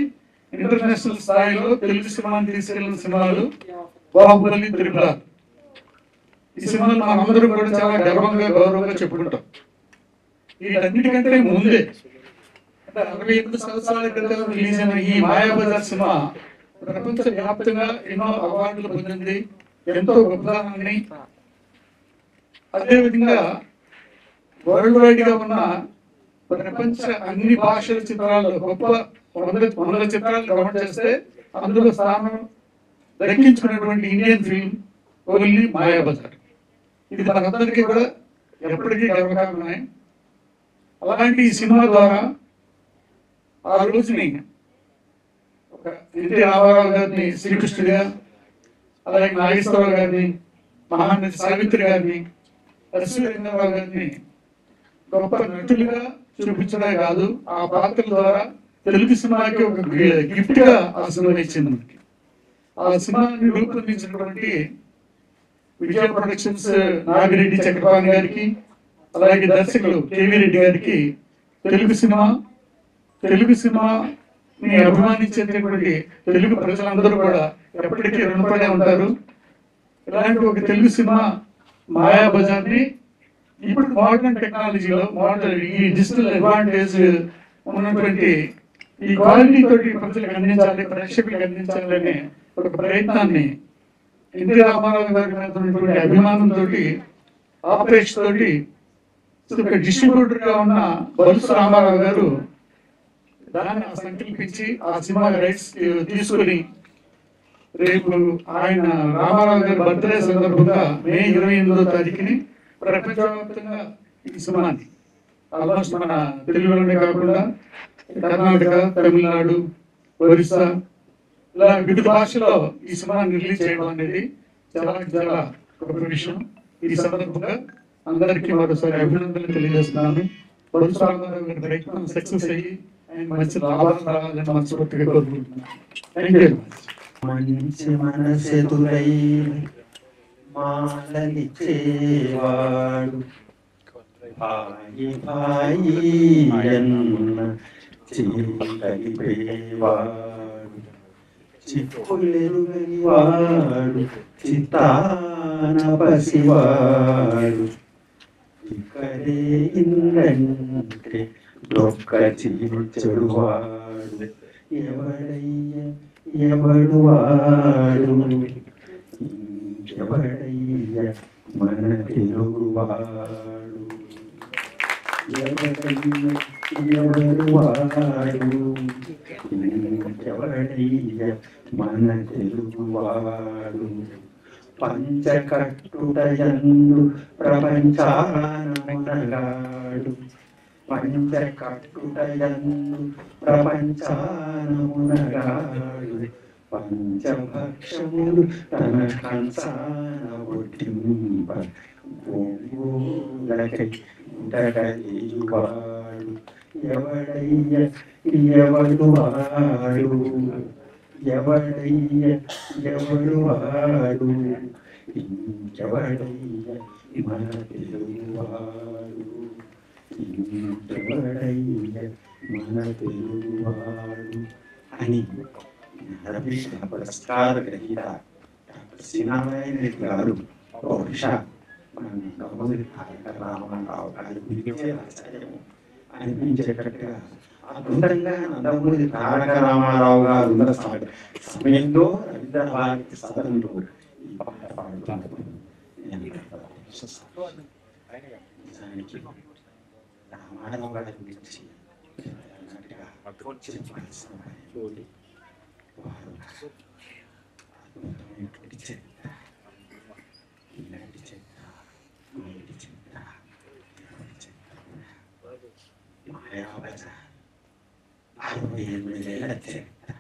ఇంటర్నేషనల్ స్థాయిలో తెలుగు సినిమాని తీసుకెళ్లిన సినిమాలు బాహుబలి, త్రిపుర. ఈ సినిమాలు మనం అందరూ కూడా చాలా గర్వంగా గౌరవంగా చెప్పుకుంటాం. వీటన్నిటికంటే ముందే అంటే 68 సంవత్సరాల క్రితం రిలీజ్ అయిన ఈ మాయాబజార్ సినిమా ప్రపంచ వ్యాప్తంగా ఎన్నో అవార్డులు పొందింది, ఎంతో గొప్పదాన్ని. అదేవిధంగా వరల్డ్ వైడ్ గా ఉన్న ప్రపంచ అన్ని భాషల చిత్రాల్లో గొప్ప 100 చిత్రాలు కవర్ చేస్తే అందులో స్థానం దక్కించుకున్నటువంటి ఇండియన్ ఫిల్మ్ ఓన్లీ మాయాబజార్. ఇది మనందరికీ కూడా ఎప్పటికీ గర్వకారణమే. అలాంటి ఈ సినిమా ద్వారా ఆ రోజుని ఒక ఎన్టీ రామారావు గారిని శ్రీకృష్ణుడిగా, అలాగే నాగేశ్వరరావు గారిని, మహానటి సావిత్రి గారిని, ఎస్వి రంగారావు గారిని గొప్ప నటులుగా చూపించడమే కాదు, ఆ పాత్రల ద్వారా తెలుగు సినిమాకి ఒక గిఫ్ట్ గా ఆ సినిమా ఇచ్చింది మనకి. ఆ సినిమాని రూపొందించినటువంటి విజయ ప్రొడక్షన్స్ నాగిరెడ్డి చక్రపాణి గారికి, అలాగే దర్శకులు కేవీ రెడ్డి గారికి తెలుగు సినిమాని అభిమానించేటటువంటి తెలుగు ప్రజలందరూ కూడా ఎప్పటికీ రుణపడే ఉంటారు. ఇలాంటి ఒక తెలుగు సినిమా మాయాబజార్ని ఇప్పుడు మోడర్న్ టెక్నాలజీలో ఈ డిజిటల్ అడ్వాంటేజ్ ఉన్నటువంటి ఈ క్వాలిటీ తోటి ప్రజలకు అందించాలి, ప్రేక్షకులకు అందించాలి అనే ఒక ప్రయత్నాన్ని ఎన్టీ రామారావు గారి మీద ఉన్నటువంటి అభిమానంతో, ఆపరేషన్ తోటి ఒక డిస్ట్రిబ్యూటర్ గా ఉన్న బలుసు రామారావు గారు దాన్ని సంకల్పించి ఆ సినిమా రైట్స్ తీసుకుని రేపు ఆయన రామారావు గారి బర్త్డే సందర్భంగా మే 28వ తారీఖుని ప్రపంచవ్యాప్తంగా ఈ సినిమాని ఆల్మోస్ట్ మన తెలుగులోనే కాకుండా కర్ణాటక, తమిళనాడు, ఒరిస్సా ఇలా వివిధ భాషలో ఈ సినిమాని రిలీజ్ చేయడం అనేది చాలా చాలా గొప్ప విషయం. ఈ సందర్భంగా అందరికీ మరోసారి అభినందనలు తెలియజేస్తున్నాను. బలుసు రామారావు గారి ప్రయత్నం సక్సెస్ అయ్యి ఆయన మంచి లాభాలు రావాలని మనస్ఫూర్తిగా కోరుకుంటున్నాను. Thank you. మంచి మనసెదురై మాలనిచ్చేవాడు భాయి భాయి అన్న కలిపేవాడు చిక్కులెరుగని వాడు చిత్తాన పసివాడు ఇక్కడే ఇందంటే దొక్క చీల్చెడువాడు ఎవడయ్య ఎవడు వాడు ఎవడయ్య మన తెలుగువాడు ఎవడయ్య ఎవరు వాడు ఎవడయ్య మన తెలుగువాడు పంచకట్టుటయందు ప్రపంచానమునగాడు పంచకట్టుటయందు ప్రపంచానమునగాడు పంచభక్షములు తన కంసాన ఒట్టింప గోంగూరకై ఉండగలివాడు ఎవడయ్య ఎవడు వాడు ఎవడయ్య ఎవడు వాడు ఇంకెవడయ్య మన తెలుగువాడు ఇంకెవడయ్య మన తెలుగువాడు అని నరభీషణ పురస్కార గ్రహీత డాక్టర్ శ్రీనారాయణ రెడ్డి గారు బహుశా మన గౌరవ తారక రామారావు గారి గురించే రాశారేమో అనిపించేటట్టుగా అద్భుతంగా నందమూరి తారక రామారావు గారు ఉన్న సమయంలో రవీంద్ర భారతి సదనంలో ఈ పాట పాడుతున్నారు. నిజానికి రామారావు గారి గురించి చెప్పాల్సిన వారు అద్భుతమైనటువంటి చరిత్ర, ఇలాంటి చరిత్ర, నేటి చరిత్ర, మాయాబజార్ 68 ఏళ్ల చరిత్ర.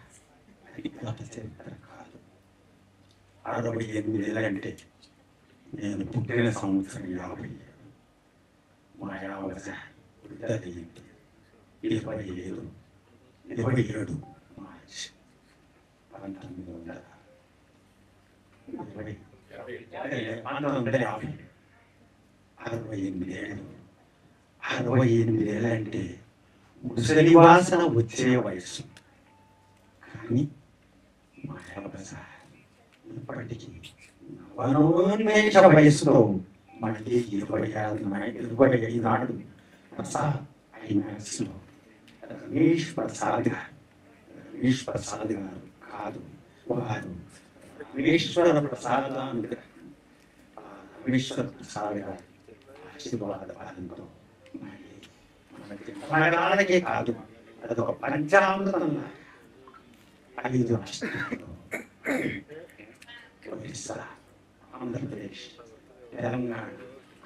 అది గత చరిత్ర కాదు. 68 ఏళ్ళంటే నేను పుట్టిన సంవత్సరం 57. మాయాబజార్ విడుదలైంది 27 మార్చి 1950. 68 ఏళ్ళు. 68 ఏళ్ళంటే ముసలి వాసన వచ్చే వయసు. కానీ మాయాబజార్ ఇప్పటికీ నవనోన్మేష వయసులో మళ్ళీ 25 నాడు ప్రసాద్ ఐమాక్స్లో రమేష్ ప్రసాద్ గారు కాదు, వారు రమేశ్వర ప్రసాద్ రమేశ్వర ప్రసాద్ గారు ఆశీర్వాద పాలనతో మనకే కాదు, అదొక పంచామృతంలా 5 రాష్ట్రాల్లో ఒరిస్సా, ఆంధ్రప్రదేశ్, తెలంగాణ,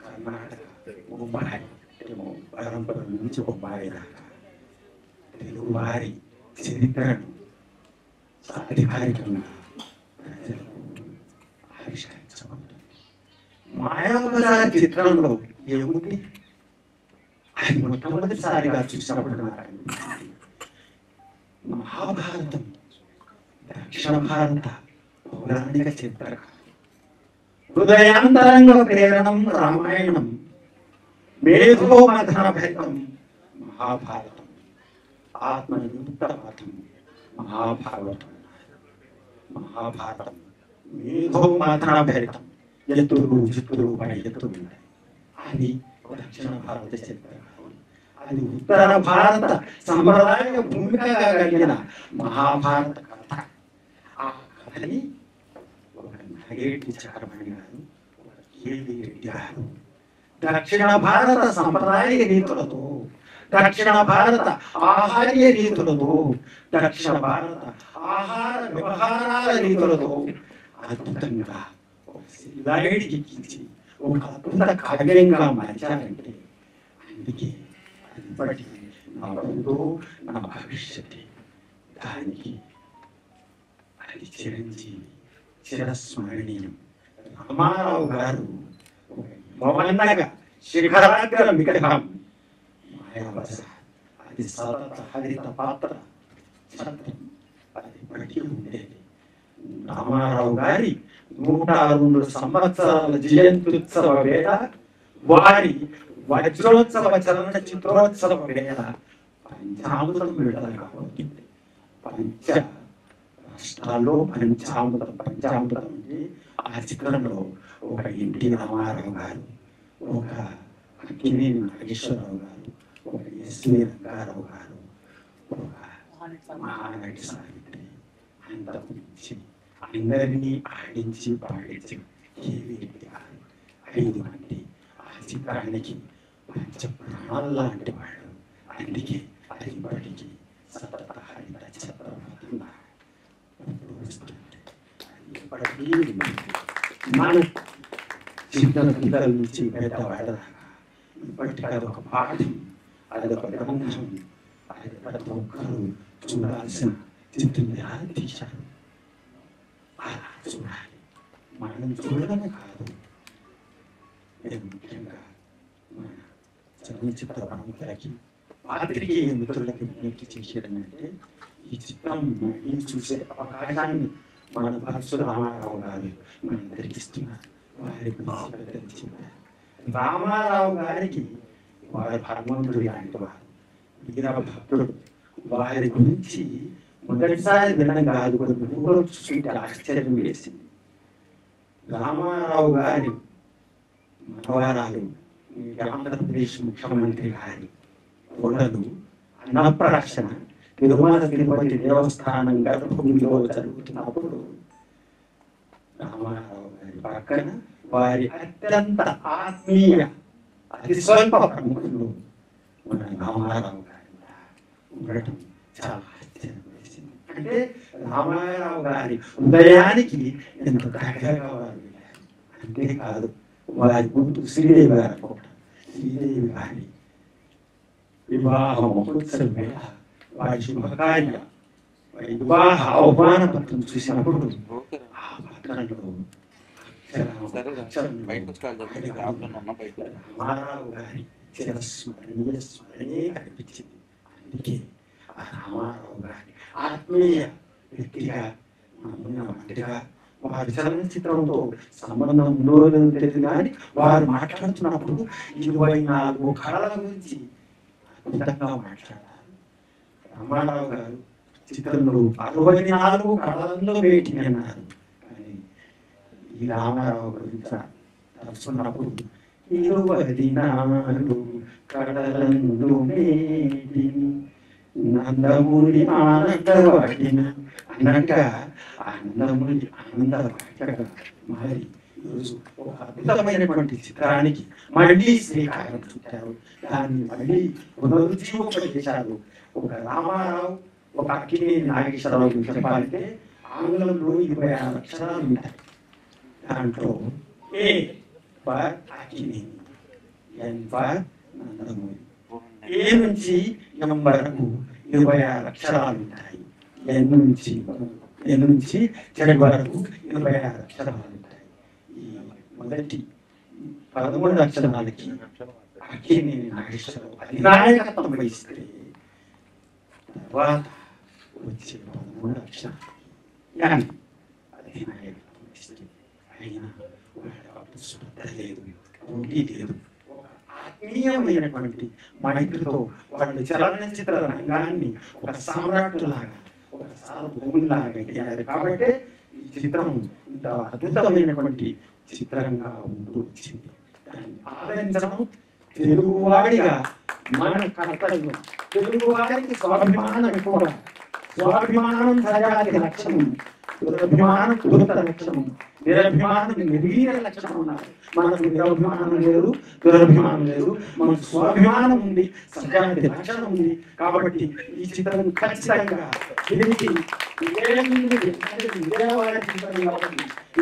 కర్ణాటక, ముంబాయి, బరంపురం నుంచి బొంబాయి దాకా తెలుగువారి చరిత్రను సాధికారికంగా ప్రజలకు ఆవిష్కరించబడుతుంది. మాయాబజార్ చిత్రంలో ఏముంది? అది మొట్టమొదటిసారిగా చూసినప్పుడు మహాభారతం దక్షిణ భారత పౌరాణిక చిత్ర హృదయాంతరంగ ప్రేరణం రామాయణం, మేధో మథన భరితం మహాభారతం, ఆత్మనియుక్తపాఠం మహాభారతం. మేధో మథన భరితం, ఎత్తులు చిత్తులు పై ఎత్తులు ఉంటాయి. అది దక్షిణ భారత చరిత్ర. అది ఉత్తర భారత సంప్రదాయ భూమికగా కలిగిన మహాభారత కథ. ఆ కథని ఒక నాగేటి చక్రమణి గారు, కేవీ రెడ్డి గారు దక్షిణ భారత సంప్రదాయ రీతులతో, దక్షిణ భారత ఆహార్య రీతులతో, దక్షిణ భారత ఆహార వ్యవహారాల రీతులతో అద్భుతంగా శిలాయిడికి ఎక్కించి ఒక అద్భుత కావ్యంగా మార్చారంటే అందుకే ఇప్పటికీ నా భూతో నా భవిష్యత్తు. దానికి అది చిరంజీవి, చిరస్మరణీయం. రామారావు గారు మౌనంగా శిఖరాగ్ర విగ్రహం మాయాబజార్. అది సతత హరిత పాత్ర ఛత్రం. అది ఇప్పటికీ ఉండేది. రామారావు గారి 102 సంవత్సరాల జయంత్యుత్సవ వేళ, వారి వజ్రోత్సవ చలన చిత్రోత్సవ వేళ పంచామృతం విడుదల కాబోతుంది. పంచ రాష్ట్రాల్లో పంచామృతం అంటే ఆ చిత్రంలో ఒక ఎన్టీ రామారావు గారు, ఒక అక్కినేని నాగేశ్వరరావు గారు, ఒక ఎస్వి రంగారావు గారు, ఒక మహానటి సావిత్రి, అంతకుమించి అందరినీ ఆడించి పాడించి కేవీ రెడ్డి గారు 5 మంది ఆ చిత్రానికి పంచ ప్రాణాలు లాంటి వాడు. అందుకే అది ఇప్పటికీ సతత హరిత చక్రవర్తిగా వస్తుంది. ఇప్పటికీ మన చిన్న పిల్లల నుంచి పెద్దవాళ్ళ ఇప్పటికీ అదొక పాఠం, అదొక గ్రంథం, అది ప్రతి ఒక్కరూ చూడాల్సిన చిత్రం ఎలా తీశారు అలా చూడాలి. మనం చూడడమే కాదు, నేను ముఖ్యంగా మన చలనచిత్ర ప్రముఖులకి పాత్రికేయ మిత్రులకి విజ్ఞప్తి చేసేదంటే ఈ చిత్రం మళ్ళీ చూసే అవకాశాన్ని మన పరశు రామారావు గారు మనందరికి ఇస్తున్నారు. వారి గురించి చెప్పారు. రామారావు గారికి వారి హనుమంతుడు లాంటి వారు, వీరభక్తుడు. వారి గురించి మొదటిసారి వినడం కాదు, కొన్ని ఊరు చూస్తుంటే ఆశ్చర్యం వేసింది. రామారావు గారి మనవరాలు ఆంధ్రప్రదేశ్ ముఖ్యమంత్రి గారి కోడలు అన్నప్రాసన తిరుమల తిరుపతి దేవస్థానం గర్భభూమిలో జరుగుతున్నప్పుడు రామారావు గారి పక్కన వారి అత్యంత ఆత్మీయ అతి స్వల్ప ప్రముఖులు మన రామారావు గారి ఉండటం చాలా ఆశ్చర్యం వేసింది. అంటే రామారావు గారి ఉదయానికి ఎంత దగ్గరగా వారు వెళ్ళారు. అంతేకాదు వారి కూతురు శ్రీదేవి గారు కూడా, శ్రీదేవి గారి వివాహ మహోత్సవం వేళ వారి శుభకార్య వివాహ ఆహ్వాన పత్రం చూసినప్పుడు ఆ పత్రంలో రామారావు గారి స్మరణే కనిపించింది. అందుకే ఆ రామారావు గారి ఆత్మీయ వ్యక్తిగా వంటిగా వారి చలనచిత్రంతో సంబంధం ఉందో తెలియదు, కానీ వారు మాట్లాడుతున్నప్పుడు 24 కళల గురించి అద్భుతంగా మాట్లాడారు. రామారావు గారు చిత్రంలో 64 కళలలో వేటి అన్నారు. కానీ ఈ రామారావు గురించి తలుచుకున్నప్పుడు 24 కళలందు వేటిని నందమూరి ఆనందవాటిన అన్నట్టుగా ఆనందమూరి ఆనందవాటిగా మరి ఈరోజు ఒక అద్భుతమైనటువంటి చిత్రానికి మళ్ళీ శ్రీకారం చుట్టారు. దాన్ని మళ్ళీ పునరుజ్జీవింపజేశారు. ఒక రామారావు, ఒక అక్కినేని నాగేశ్వరరావు గురించి చెప్పాలంటే ఆంగ్లంలో 26 అక్షరాలు ఉంటాయి. దాంట్లో A for Akkineni, N for Nandamuri, A నుంచి ఎం వరకు 26 అక్షరాలు ఉంటాయి. ఎన్ నుంచి జెడ్ వరకు 26 అక్షరాలు ఉంటాయి. ఈ మొదటి 13 అక్షరాలకి అక్కినేని నాగేశ్వరరావు అధినాయకత్వం వహిస్తే తర్వాత వచ్చే 13 అక్షరాలు అధినాయకత్వం వహిస్తే అయినా వాళ్ళ శుద్ధ లేదు, పోటీ లేదు. ఆత్మీయమైనటువంటి మైత్రితో వాళ్ళు చలనచిత్ర రంగాన్ని ఒక సామ్రాట్టులాగా, ఒక సార్వభౌములాగా పెట్టారు. కాబట్టి ఈ చిత్రం ఇంత అద్భుతమైనటువంటి చిత్రంగా ఉంటూ వచ్చింది. దాన్ని ఆదరించడం తెలుగువాడిగా మన కర్తవ్యం. తెలుగువాడికి స్వాభిమానం కూడా, స్వాభిమానం సజాతి లక్షణం, దురభిమానం దురత లక్షణం, నిరభిమానం నిర్వీర్య లక్షణం ఉన్నారు. మనకు నిరభిమానం లేదు, దురభిమానం లేదు, మనకు స్వాభిమానం ఉంది, సజాతి లక్షణం ఉంది. కాబట్టి ఈ చిత్రం ఖచ్చితంగా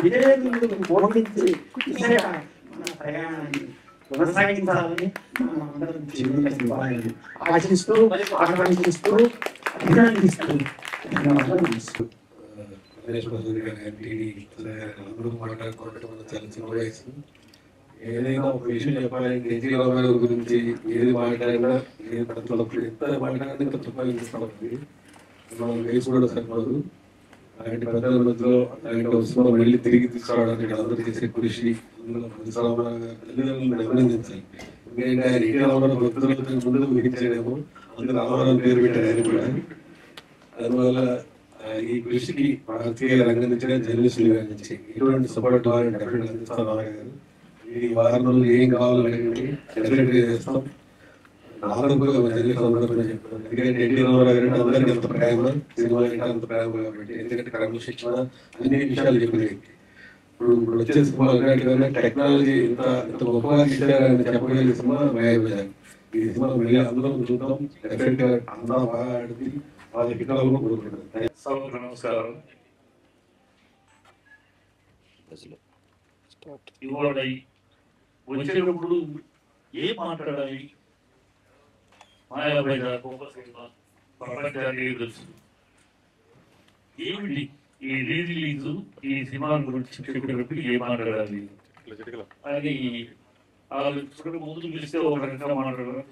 ఇదే ముందు మోగించి మన ప్రయాణాన్ని కొనసాగించాలని మనం అందరం జీవించాలని ఆశిస్తూ, ఆకాంక్షిస్తూ, అభినందిస్తూ ఏదైనా ఒక విషయం చెప్పాలంటే కేజ్రీవాల్ గారి గురించి ఏది మాట్లాడినా, ఏది ప్రతిపక్షం ఎంత మాట్లాడినా ఇంకా తుపాయించుకోవాలి. మనం వేసి కూడా సరిపోదు. అలాంటి పెద్దల మధ్యలో అలాంటి వస్తువులు మళ్ళీ తిరిగి తీసుకురావడానికి అందరూ చేసే కృషి, అందులో తల్లిదండ్రులను అభినందించాలి. ఎందుకంటే ఆయన ఏ రామారావు భక్తులతో ముందు ఊహించాడేమో, అందులో రామారావు పేరు పెట్టారు ఆయన కూడా. అందువల్ల ఈ కృషికి రాజకీయ రంగం నుంచి జర్నలిస్టులు నుంచి ఎటువంటి సపోర్ట్ డెఫినెట్ అందిస్తాను. గారు ఈ వారం రోజులు ఏం కావాలని డెఫినెట్ గా చేస్తాం. నాకు జర్నలిస్ట్ చెప్పాను. ఎందుకంటే ఎన్టీ రామారావు గారు అందరికీ ఎంత ప్రేమ, సినిమా అంటే అంత ప్రేమ కాబట్టి. ఎందుకంటే క్రమశిక్షణ అన్ని విషయాలు చెప్పిన వ్యక్తి. ఇప్పుడు వచ్చే సినిమా టెక్నాలజీ ఇంత గొప్పగా ఇచ్చారని చెప్పగలిగే సినిమా మాయాబజార్. ఈ సినిమా మళ్ళీ అందరం చూద్దాం. డెఫినెట్గా అందరూ బాగా ఆడింది, వాళ్ళ హిట్టాలను కోరుకుంటారు. సభకు నమస్కారం. ఇవాళ వచ్చేటప్పుడు ఏం మాట్లాడాలి? మాయాబజ గొప్ప సినిమా ప్రపంచానికి తెలుసు. ఏమిటి ఈ రిలీజు, ఈ సినిమా గురించి చెప్పేటప్పుడు ఏం మాట్లాడాలి అని వాళ్ళు ముందు పిలిస్తే ఒక రకంగా మాట్లాడారు,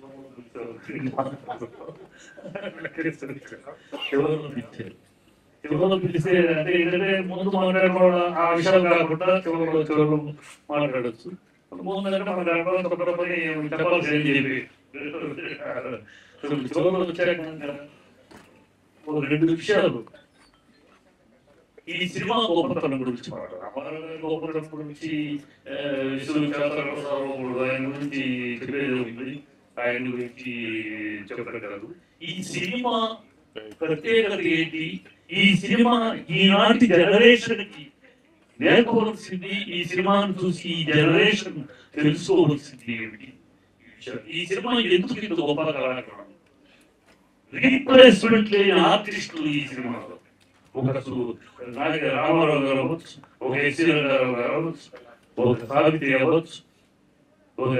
చివరిలో పిలిస్తే అంటే ఏంటంటే ముందు మాట్లాడడం ఆ విషయాలు కాకుండా చివరిలో మాట్లాడచ్చు. ముందు మాట్లాడడం చెప్పాల్సి ఏం చెప్పి చివరిలో వచ్చాక ఒక 2 విషయాలు ఈ సినిమా గొప్పతనం గురించి మాట్లాడారు. గొప్పతనం గురించి ఆయన గురించి చెప్పేది ఉంది, ఆయన గురించి చెప్పగలరు. ఈ సినిమా ప్రత్యేకత ఏంటి? ఈ సినిమా ఈనాటి జనరేషన్ కి నేర్పవలసింది, ఈ సినిమాను చూసి ఈ జనరేషన్ తెలుసుకోవలసింది ఏమిటి? ఈ సినిమా ఎందుకు ఇంత గొప్ప కళాకారుడు? రీప్లేస్మెంట్ లేని ఆర్టిస్టులు ఈ సినిమాలో. ఒక రామారావు గారు అవ్వచ్చు, ఒక ఎస్సీ గారు అవ్వచ్చు, ఒక సావిత్రి అవ్వచ్చు, ఒక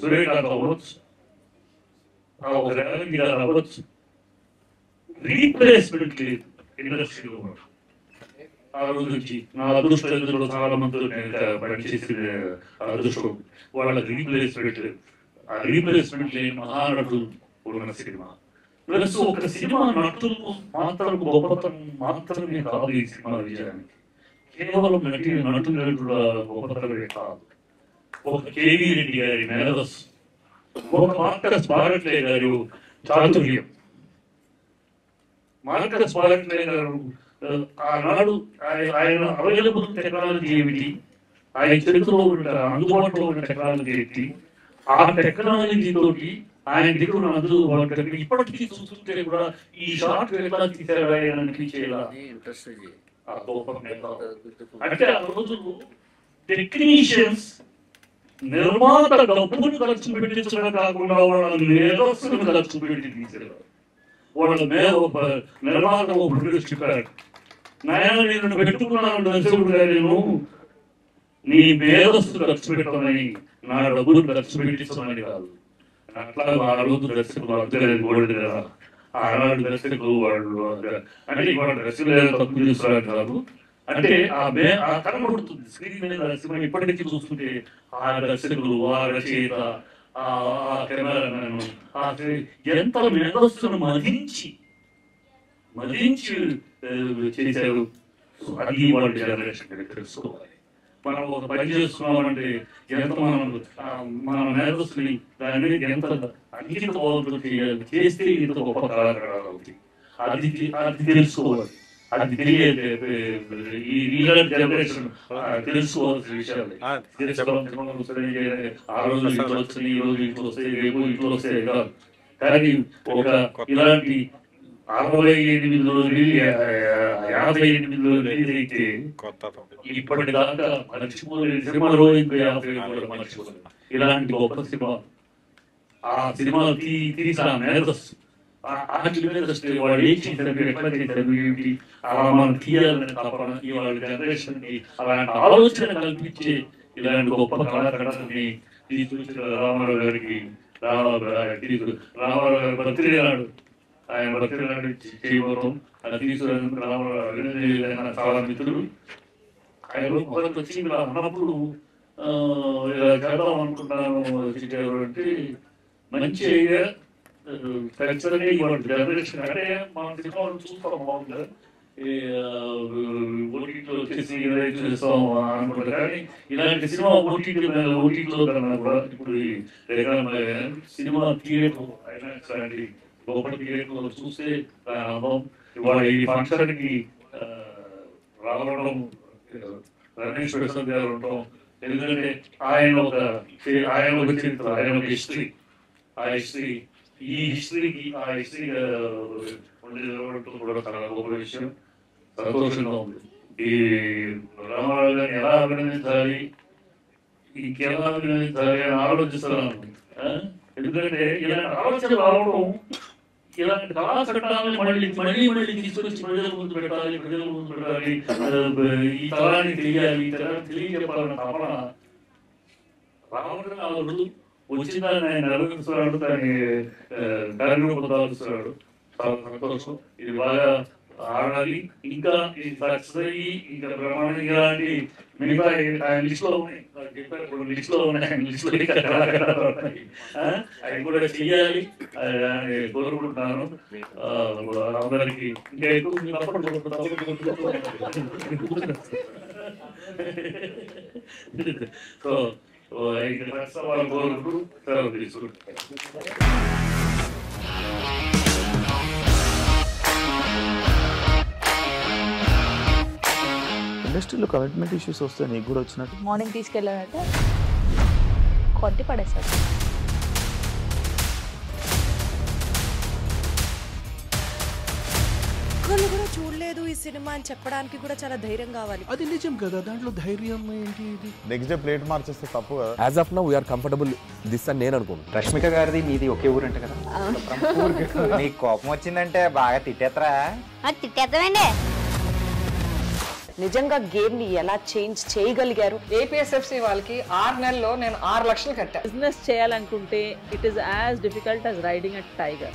సూర్యకాంత్ అవ్వచ్చు, ఒక రేవంత్ గారు అవ్వచ్చు. రీప్లేస్మెంట్ లేదు ఇండస్ట్రీలో. ఆ రోజు నుంచి నా అదృష్టంలో చాలా మంది పనిచేసిన అదృష్టం, వాళ్ళకి రీప్లేస్మెంట్ లేదు. ఆ రీప్లేస్మెంట్ లేని మహానటులు ఉన్న సినిమా. ప్లస్ ఒక సినిమా నటులు మాత్రం గొప్పతనం మాత్రమే కాదు ఈ సినిమా విజయానికి. కేవలం నటుల గొప్పతనమే కాదు, ఒక కేవీ రెడ్డి గారి మేధస్సు, ఒక మార్కస్ బారట్లే గారి చాతుర్యం. మార్కస్ బారట్లే గారు ఆనాడు ఆయన అవైలబుల్ టెక్నాలజీ ఏమిటి, ఆయన చేతిలో ఉన్న అందుబాటులో ఉన్న టెక్నాలజీ ఏంటి, ఆ టెక్నాలజీ తోటి ఆయన దగ్గర అందుబాటు ఇప్పటికీ చూస్తుంటే కూడా ఈ షార్ట్ ఎలా తీసాడు ఆయన అనిపించేలా. అంటే ఆ రోజులు టెక్నీషియన్స్ నిర్మాత డబ్బులు ఖర్చు పెట్టించడం కాకుండా వాళ్ళ మేధస్సును ఖర్చు పెట్టి తీసేవారు. వాళ్ళ నిర్మాత చెప్పారు, నాయన నేను పెట్టుకున్నాను దర్శకుడు నేను, నీ మేధస్సు ఖర్చు పెట్టమని, నా డబ్బులు ఖర్చు పెట్టించమని కాదు. అట్లా ఆ రోజు దర్శకులు అర్థం గోల్డ్ కదా, ఆనాడు దర్శకులు వాళ్ళు అంటే ఇవాళ దర్శకులు తప్పు చేస్తున్నారు కాదు. అంటే ఆ కనబడుతుంది స్క్రీన్ మీద సినిమా ఇప్పటికీ చూస్తుంటే ఆ దర్శకులు, ఆ రచయిత, ఆ కెమెరామెన్ ఎంత మేధస్సును మదించి చేశారు. అది వాళ్ళ జనరేషన్ తెలుసుకోవాలి. మనం ఒక పని చేస్తున్నామంటే ఎంత మన మేధస్సుని దాని ఎంత అంకిత భావంతో చేయాలి, చేస్తే ఇంత గొప్ప కళాకారాలు అవుతాయి. అది తెలుసుకోవాలి. అది తెలియదు ఈ జనరేషన్ తెలుసుకోవాల్సిన విషయాలు. ఆ రోజు ఇంట్లో వస్తాయి, ఈ రోజు ఇంట్లో వస్తాయి, రేపు ఇంట్లో వస్తాయి కాదు. కానీ ఒక ఇలాంటి 68లో 58లో రిలీజ్ అయితే ఇప్పటిదాకా మర్చిపోలేదు సినిమాలో. ఇంకా 50 మర్చిపోలేదు ఇలాంటి గొప్ప సినిమా. ఆ సినిమా తీసిన మేధస్సు, వాటి మీద వాడు ఏం చేశారు, ఎట్లా చేశారు, ఏమిటి అలా మనం తీయాలని తప్పన ఇవాళ జనరేషన్ కి అలాంటి ఆలోచన కల్పించే ఇలాంటి గొప్ప కళాకారుని తీసుకొచ్చిన రామారావు గారికి, రామారావు గారి బర్త్డే నాడు, ఆయన బర్త్డే నాడు చేయబోతాం. అది తీసుకున్నందుకు రామారావు చాలా మిత్రులు. ఆయన మొదటి వచ్చి ఇలా అన్నప్పుడు ఇలా చేద్దాం అనుకుంటున్నాను అంటే మంచి ఐడియా. కల్చరలీ ఇవాళ జనరేషన్ అంటే మనం సినిమాలు చూస్తాం బాగుంది, ఓటీటీలో వచ్చేసి చూస్తాం అనుకుంటారు. కానీ ఇలాంటి సినిమా ఓటీటీలో కన్నా కూడా ఇప్పుడు సినిమా థియేటర్ ఐనాక్స్ లాంటి గొప్ప థియేటర్లో చూస్తే అనుభవం. ఇవాళ ఈ ఫంక్షన్కి రావడం, రమేష్ ప్రసాద్ గారు ఉండటం, ఎందుకంటే ఆయన ఒక చరిత్ర, ఆయన ఒక హిస్టరీ. ఆ హిస్టరీ ఈ హిస్టరీకి ఆ హిస్టరీ కూడా చాలా గొప్ప విషయం, సంతోషంగా ఉంది. ఈ రామారావు గారిని ఎలా అభినందించాలి, ఇంకెలా అభినందించాలి అని ఆలోచిస్తున్నాను. ఎందుకంటే ఇలాంటి ఆలోచన రావడం, ఇలాంటి కళా చట్టాలను మళ్ళీ తీసుకొచ్చి ప్రజల ముందు పెట్టాలి, ఈ తరాన్ని తెలియాలి, ఈ తరాన్ని తెలియజెప్పాలన్న తపన రావడం. ఆ రోజు వచ్చిందని ఆయన నెరవేరుస్తున్నాడు, దాన్ని కార్యరూపదాలుస్తున్నాడు. చాలా సంతోషం. ఇది బాగా ఆడాలి, ఇంకా ఇది సక్సెస్ అయ్యి ఇంకా బ్రహ్మాండంగా ఇలాంటి మిగతా ఆయన లిస్ట్లో ఉన్నాయి, చెప్పారు లిస్ట్లో ఉన్నాయి, ఆయన లిస్ట్లో ఉన్నాయి, అవి కూడా చెయ్యాలి అని కోరుకుంటున్నాను. అందరికి ఇంకా ఎక్కువ సో వాళ్ళు కోరుకుంటూ సెలవు తీసుకుంటారు. ఇండస్ట్రీలో కమిట్మెంట్ ఇష్యూస్ వస్తే నీకు కూడా వచ్చినట్టు? మార్నింగ్ తీసుకెళ్ళాలంటే కొట్టి పడేసాడు. ఒక్కళ్ళు కూడా చూడలేదు ఈ సినిమా అని చెప్పడానికి కూడా చాలా ధైర్యం కావాలి. అది నిజం కదా, దాంట్లో ధైర్యం ఏంటి? ఇది నెక్స్ట్ డే ప్లేట్ మార్చేస్తే తప్పు కదా. As of now we are comfortable this అని నేను అనుకుంటున్నాను. రష్మిక గారిది మీది ఒకే ఊరు అంటే కదా? నీకు కోపం వచ్చిందంటే బాగా తిట్టేత్తరా? తిట్టేద్దామండి. నిజంగా గేమ్ ని ఎలా చేంజ్ చేయగలిగారు? ఏపీఎస్ఎఫ్సి వాళ్ళకి 6 నెలల్లో నేను 6 లక్షలు కట్టా. బిజినెస్ చేయాలనుకుంటే it is as difficult as riding a tiger.